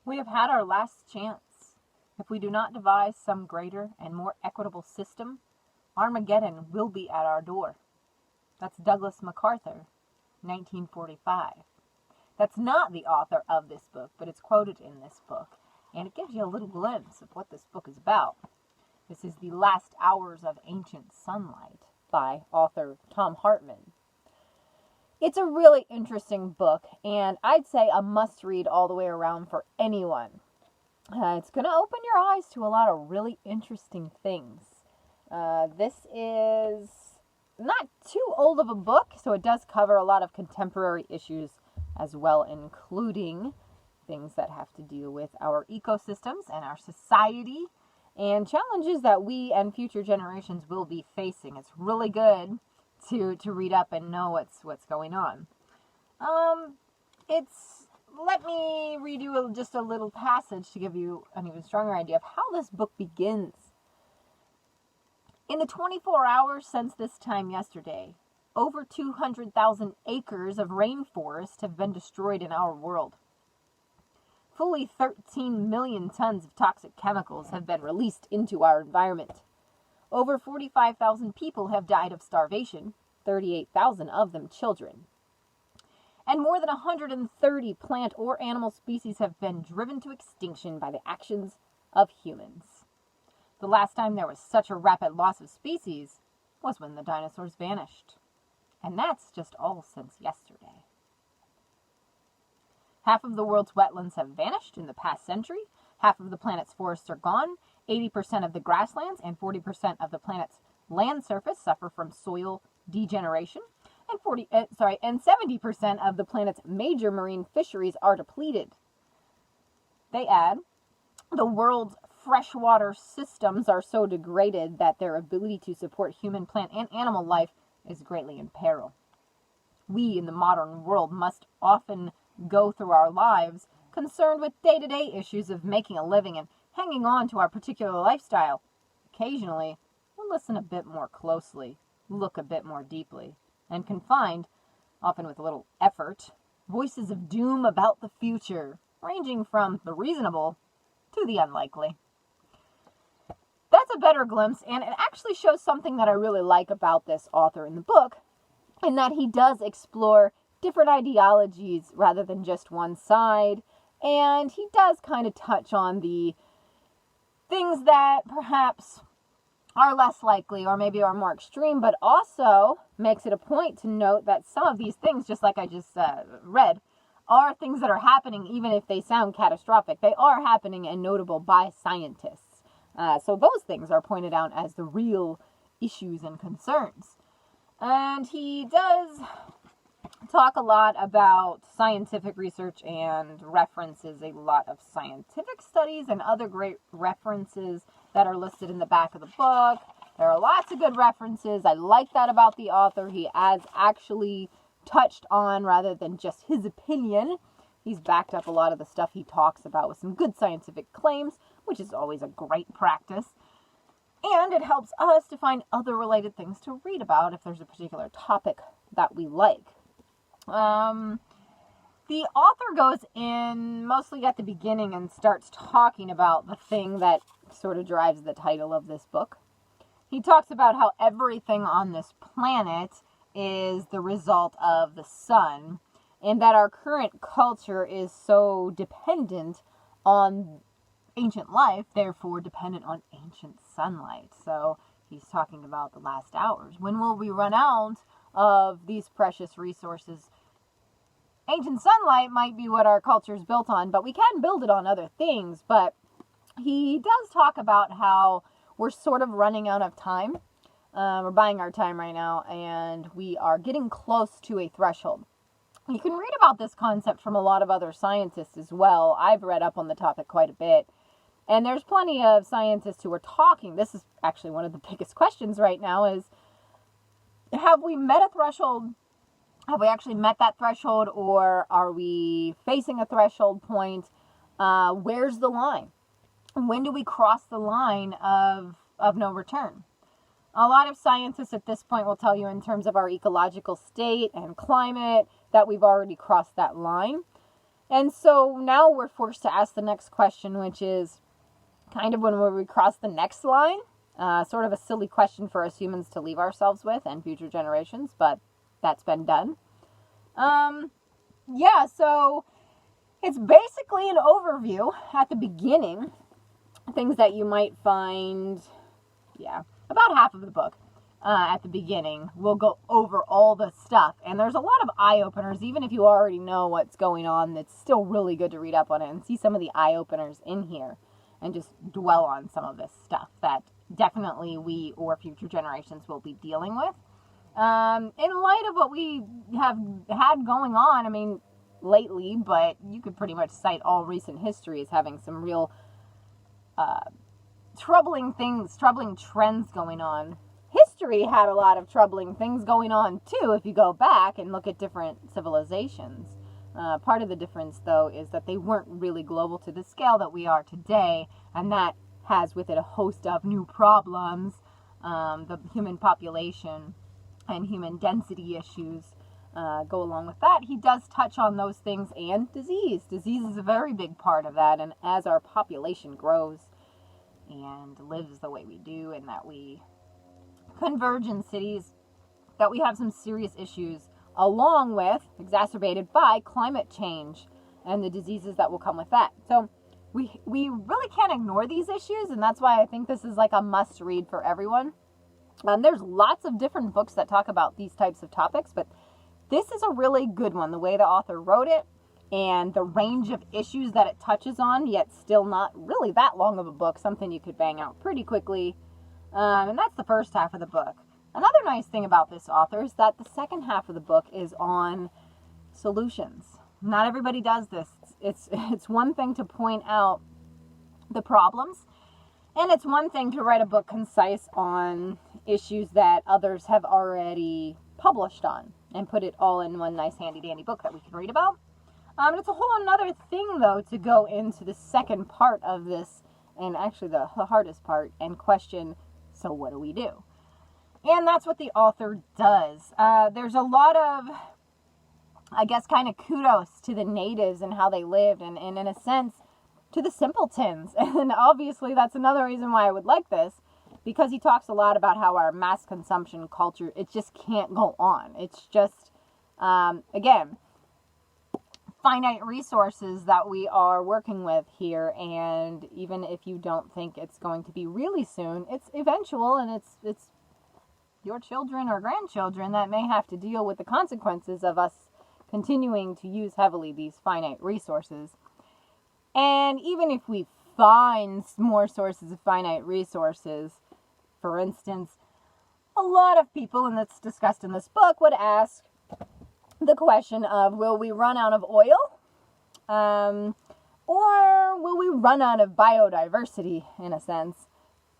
We have had our last chance. If we do not devise some greater and more equitable system, Armageddon will be at our door. That's Douglas MacArthur, 1945. That's not the author of this book, but it's quoted in this book, and it gives you a little glimpse of what this book is about. This is The Last Hours of Ancient Sunlight by author Thom Hartmann. It's a really interesting book, and I'd say a must-read all the way around for anyone. It's going to open your eyes to a lot of really interesting things. This is not too old of a book, so it does cover a lot of contemporary issues as well, including things that have to do with our ecosystems and our society and challenges that we and future generations will be facing. It's really good to read up and know what's going on. Let me read you just a little passage to give you an even stronger idea of how this book begins. In the 24 hours since this time yesterday, over 200,000 acres of rainforest have been destroyed in our world. Fully 13 million tons of toxic chemicals have been released into our environment. Over 45,000 people have died of starvation, 38,000 of them children. And more than 130 plant or animal species have been driven to extinction by the actions of humans. The last time there was such a rapid loss of species was when the dinosaurs vanished. And that's just all since yesterday. Half of the world's wetlands have vanished in the past century. Half of the planet's forests are gone. 80% of the grasslands and 40% of the planet's land surface suffer from soil degeneration. And 70% of the planet's major marine fisheries are depleted. They add, the world's freshwater systems are so degraded that their ability to support human, plant, and animal life is greatly in peril. We in the modern world must often go through our lives concerned with day-to-day issues of making a living and hanging on to our particular lifestyle. Occasionally, we'll listen a bit more closely, look a bit more deeply, and can find, often with a little effort, voices of doom about the future, ranging from the reasonable to the unlikely. That's a better glimpse, and it actually shows something that I really like about this author in the book, in that he does explore different ideologies rather than just one side, and he does kind of touch on the things that perhaps are less likely or maybe are more extreme, but also makes it a point to note that some of these things, just like I just read, are things that are happening even if they sound catastrophic. They are happening and notable by scientists. So those things are pointed out as the real issues and concerns. And he does talk a lot about scientific research and references a lot of scientific studies and other great references that are listed in the back of the book. There are lots of good references. I like that about the author. He has actually touched on, rather than just his opinion, he's backed up a lot of the stuff he talks about with some good scientific claims, which is always a great practice. And it helps us to find other related things to read about if there's a particular topic that we like. The author goes in mostly at the beginning and starts talking about the thing that sort of drives the title of this book. He talks about how everything on this planet is the result of the sun, and that our current culture is so dependent on ancient life, therefore dependent on ancient sunlight. So he's talking about the last hours. When will we run out of these precious resources? Ancient sunlight might be what our culture is built on, but we can build it on other things. But he does talk about how we're sort of running out of time. We're buying our time right now, and we are getting close to a threshold. You can read about this concept from a lot of other scientists as well. I've read up on the topic quite a bit. And there's plenty of scientists who are talking. This is actually one of the biggest questions right now is, have we met a threshold? Have we actually met that threshold, or are we facing a threshold point? Where's the line? When do we cross the line of no return? A lot of scientists at this point will tell you in terms of our ecological state and climate that we've already crossed that line. And so now we're forced to ask the next question, which is kind of when we cross the next line. Sort of a silly question for us humans to leave ourselves with and future generations, but that's been done. So it's basically an overview at the beginning. Things that you might find, about half of the book at the beginning. We'll go over all the stuff. And there's a lot of eye-openers, even if you already know what's going on. It's still really good to read up on it and see some of the eye-openers in here and just dwell on some of this stuff that definitely we or future generations will be dealing with. In light of what we have had going on, lately, but you could pretty much cite all recent history as having some real troubling trends going on. History had a lot of troubling things going on too, if you go back and look at different civilizations. Part of the difference, though, is that they weren't really global to the scale that we are today, and that has with it a host of new problems. The human population and human density issues go along with that. He does touch on those things, and disease. Disease is a very big part of that, and as our population grows and lives the way we do, and that we converge in cities, that we have some serious issues, along with, exacerbated by, climate change and the diseases that will come with that. So we really can't ignore these issues, and that's why I think this is like a must read for everyone. There's lots of different books that talk about these types of topics, but this is a really good one, the way the author wrote it and the range of issues that it touches on, yet still not really that long of a book, something you could bang out pretty quickly. And that's the first half of the book. Another nice thing about this author is that the second half of the book is on solutions. Not everybody does this. It's one thing to point out the problems, and it's one thing to write a book concise on issues that others have already published on and put it all in one nice handy dandy book that we can read about. It's a whole another thing, though, to go into the second part of this, and actually the hardest part, and question, so what do we do? And that's what the author does. There's a lot of, I guess, kind of kudos to the natives and how they lived, and in a sense, to the simpletons. And obviously that's another reason why I would like this, because he talks a lot about how our mass consumption culture, it just can't go on. It's just, again, finite resources that we are working with here, and even if you don't think it's going to be really soon, it's eventual, and it's your children or grandchildren that may have to deal with the consequences of us continuing to use heavily these finite resources. And even if we find more sources of finite resources, for instance, a lot of people, and that's discussed in this book, would ask the question of, will we run out of oil? Or will we run out of biodiversity, in a sense,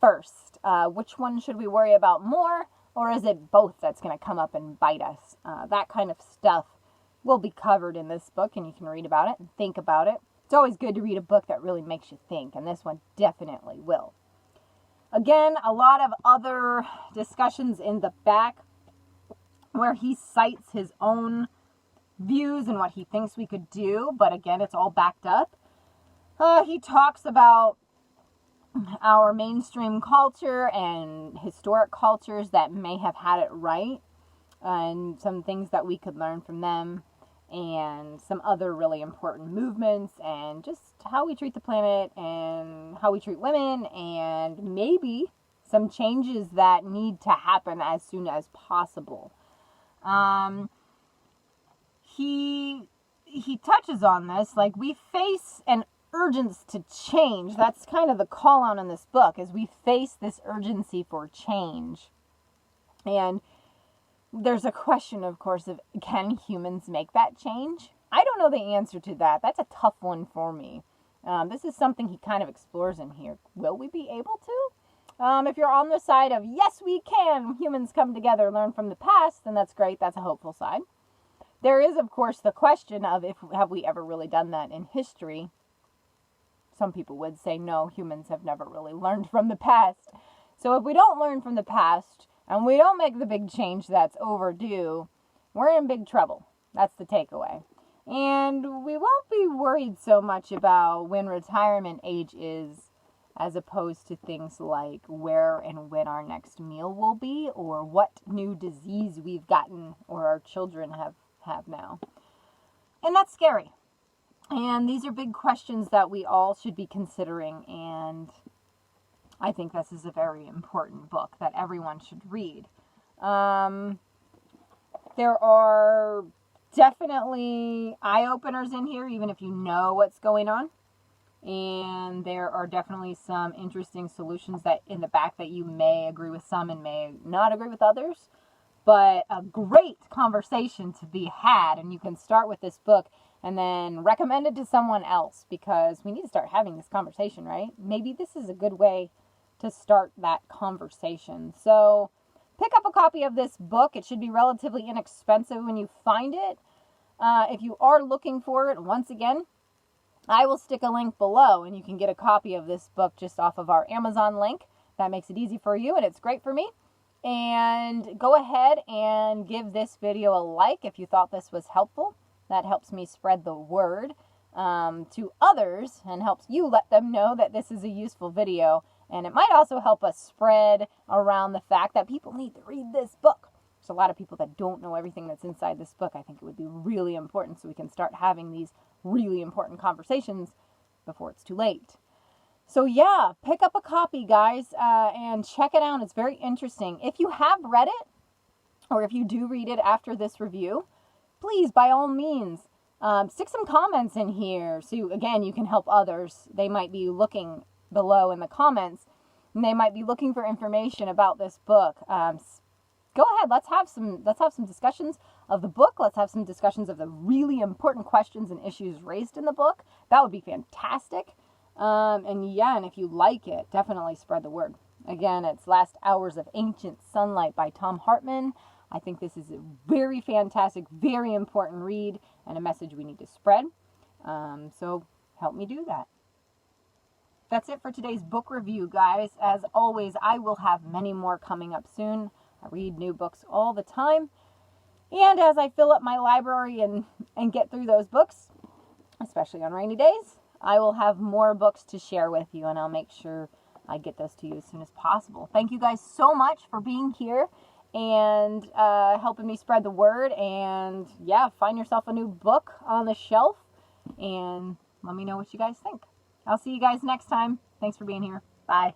first? Which one should we worry about more? Or is it both that's going to come up and bite us? That kind of stuff will be covered in this book, and you can read about it and think about it. It's always good to read a book that really makes you think, and this one definitely will. Again, a lot of other discussions in the back where he cites his own views and what he thinks we could do, but again, it's all backed up. He talks about our mainstream culture and historic cultures that may have had it right, and some things that we could learn from them, and some other really important movements, and just how we treat the planet and how we treat women, and maybe some changes that need to happen as soon as possible. He touches on this, like, we face an urgency to change. That's kind of the call out in this book, is we face this urgency for change. And there's a question, of course, of can humans make that change? I don't know the answer to that. That's a tough one for me. This is something he kind of explores in here. Will we be able to? If you're on the side of, yes, we can, humans come together, learn from the past, then that's great. That's a hopeful side. There is, of course, the question of, have we ever really done that in history? Some people would say, no, humans have never really learned from the past. So if we don't learn from the past, and we don't make the big change that's overdue, we're in big trouble. That's the takeaway. And we won't be worried so much about when retirement age is, as opposed to things like where and when our next meal will be, or what new disease we've gotten or our children have now. And that's scary. And these are big questions that we all should be considering, and I think this is a very important book that everyone should read. There are definitely eye-openers in here, even if you know what's going on. And there are definitely some interesting solutions that in the back that you may agree with some and may not agree with others. But a great conversation to be had, and you can start with this book and then recommend it to someone else, because we need to start having this conversation, right? Maybe this is a good way to start that conversation. So pick up a copy of this book. It should be relatively inexpensive when you find it. If you are looking for it, once again, I will stick a link below, and you can get a copy of this book just off of our Amazon link. That makes it easy for you, and it's great for me. And go ahead and give this video a like if you thought this was helpful. That helps me spread the word to others and helps you let them know that this is a useful video. And it might also help us spread around the fact that people need to read this book. There's a lot of people that don't know everything that's inside this book. I think it would be really important so we can start having these really important conversations before it's too late. So yeah, pick up a copy, guys, and check it out. It's very interesting. If you have read it, or if you do read it after this review, please, by all means, stick some comments in here. So again, you can help others. They might be looking below in the comments, and they might be looking for information about this book. Go ahead, let's have some discussions of the book. Let's have some discussions of the really important questions and issues raised in the book. That would be fantastic. And if you like it, definitely spread the word. Again, it's Last Hours of Ancient Sunlight by Thom Hartmann. I think this is a very fantastic, very important read and a message we need to spread. So help me do that. That's it for today's book review, guys. As always, I will have many more coming up soon. I read new books all the time. And as I fill up my library and get through those books, especially on rainy days, I will have more books to share with you, and I'll make sure I get those to you as soon as possible. Thank you guys so much for being here and helping me spread the word. And yeah, find yourself a new book on the shelf and let me know what you guys think. I'll see you guys next time. Thanks for being here. Bye.